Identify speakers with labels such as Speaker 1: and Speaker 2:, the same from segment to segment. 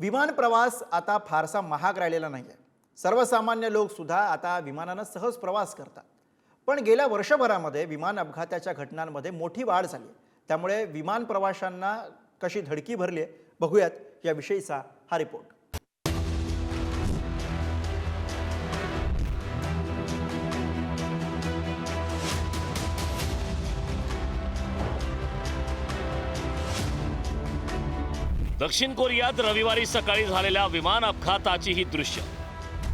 Speaker 1: विमान प्रवास आता फारसा महाग राहिलेला नाही आहे. सर्वसामान्य लोक सुद्धा आता विमानानं सहज प्रवास करतात. पण गेल्या वर्षभरामध्ये विमान अपघाताच्या घटनांमध्ये मोठी वाढ झाली. त्यामुळे विमान प्रवाशांना कशी धडकी भरली आहे बघूयात याविषयीचा हा रिपोर्ट.
Speaker 2: दक्षिण कोरियात रविवारी सकाळी झालेल्या विमान अपघाताची ही दृश्य.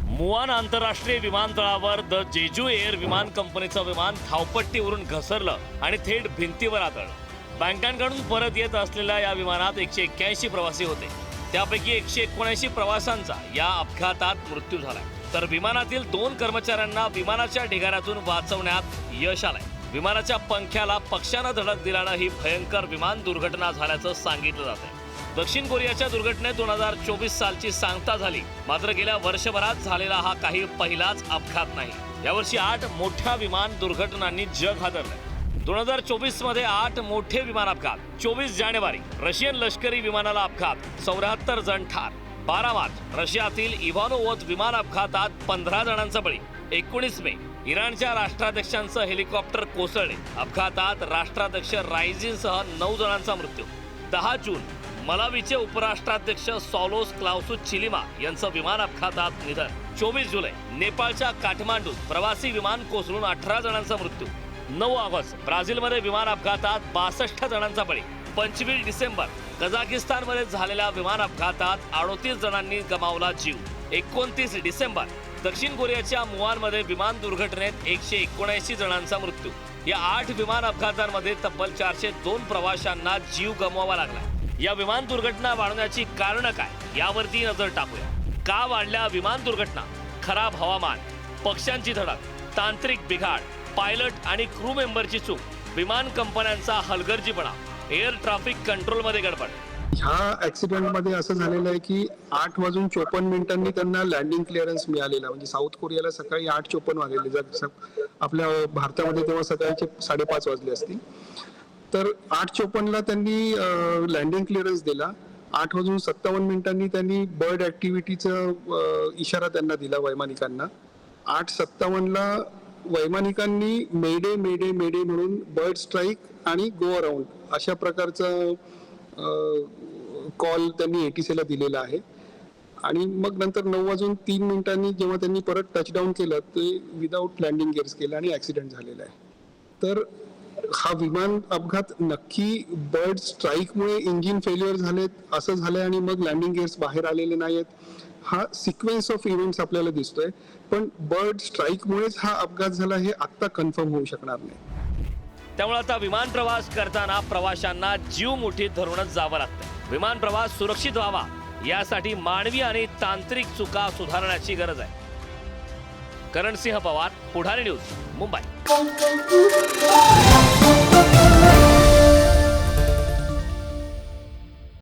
Speaker 2: मुआन आंतरराष्ट्रीय विमानतळावर द जेजू एअर विमान कंपनीचं विमान धावपट्टीवरून घसरलं आणि थेट भिंतीवर आदळलं. बँकॉककडून परत येत असलेल्या या विमानात 181 प्रवासी होते. त्यापैकी 179 प्रवाशांचा या अपघातात मृत्यू झालाय, तर विमानातील 2 कर्मचाऱ्यांना विमानाच्या ढिगाऱ्यातून वाचवण्यात यश आलंय. विमानाच्या पंख्याला पक्ष्यानं धडक दिल्यानं ही भयंकर विमान दुर्घटना झाल्याचं सांगितलं जातंय. दक्षिण कोरियाच्या दुर्घटनेत 2024 सालची सांगता झाली, मात्र गेल्या वर्षभरात झालेला हा काही पहिलाच अपघात नाही. यावर्षी 8 मोठ्या विमान दुर्घटनांनी जग हादरलंय. 2024 मध्ये 8 मोठे विमान अपघात. 24 जानेवारी रशियन लष्करी विमानाला अपघात, 74 जण ठार. 12 मार्च रशियातील इव्हानोव्होत विमान अपघातात 15 जणांचा बळी. 19 मे इराणच्या राष्ट्राध्यक्षांचं हेलिकॉप्टर कोसळले, अपघातात राष्ट्राध्यक्ष रायझीनसह 9 जणांचा मृत्यू. 10 जून मलावीचे उपराष्ट्राध्यक्ष सॉलोस क्लाउसूस चिलिमा यांचं विमान अपघातात निधन. 24 जुलै नेपाळच्या काठमांडूत प्रवासी विमान कोसळून 18 जणांचा मृत्यू. 9 ऑगस्ट ब्राझीलमध्ये विमान अपघातात 62 जणांचा बळी. 25 डिसेंबर कझाकिस्तानमध्ये झालेल्या विमान अपघातात 38 जणांनी गमावला जीव. 29 डिसेंबर दक्षिण कोरियाच्या मुआनमध्ये विमान दुर्घटनेत 179 जणांचा मृत्यू. या 8 विमान अपघातांमध्ये तब्बल 402 प्रवाशांना जीव गमवावा लागला. या विमान दुर्घटना वाढण्याची कारणं काय यावरती नजर टाकूया. का वाढल्या विमान दुर्घटना? खराब हवामान, पक्ष्यांची धडक, तांत्रिक बिघाड, पायलट आणि क्रू मेंबरची चूक, विमान कंपन्यांचा हलगर्जीपणा, एअर ट्रॅफिक कंट्रोलमध्ये गडबड.
Speaker 3: ह्या ऍक्सिडेंटमध्ये असं झालेलं आहे की 8:54 त्यांना लँडिंग क्लिअरन्स मिळालेला. म्हणजे साऊथ कोरियाला सकाळी 8:54 वाजलेले, जर आपल्या भारतामध्ये तेव्हा सकाळचे 5:30 वाजले असतील. तर 8:54 त्यांनी लँडिंग क्लिअरन्स दिला. 8:57 त्यांनी बर्ड ऍक्टिव्हिटीचा इशारा त्यांना दिला वैमानिकांना. 8:57 वैमानिकांनी मेडे मेडे मेडे म्हणून बर्ड स्ट्राईक आणि गो अराउंड अशा प्रकारचा कॉल त्यांनी ATC ला दिलेला आहे. आणि मग नंतर 9:03 जेव्हा त्यांनी परत टचडाऊन केलं ते विदाऊट लँडिंग गिअर्स केलं आणि ऍक्सिडेंट झालेला आहे. तर हा विमान अपघात नक्की बर्ड स्ट्राईकमुळे इंजिन फेल्युअर झालेत असं झालंय आणि मग लँडिंग गिअर्स बाहेर आलेले नाहीत. हा सिक्वेन्स ऑफ इव्हेंट्स आपल्याला दिसतोय, पण बर्ड स्ट्राईकमुळेच हा अपघात झाला हे आत्ता कन्फर्म होऊ शकणार नाही.
Speaker 2: त्यामुळे आता विमान प्रवास करताना प्रवाशांना जीव मुठीत धरूनच जावं लागतं. विमान प्रवास सुरक्षित व्हावा यासाठी मानवी आणि तांत्रिक चुका सुधारण्याची गरज आहे. करणसिंह पवार, पुढारी न्यूज, मुंबई.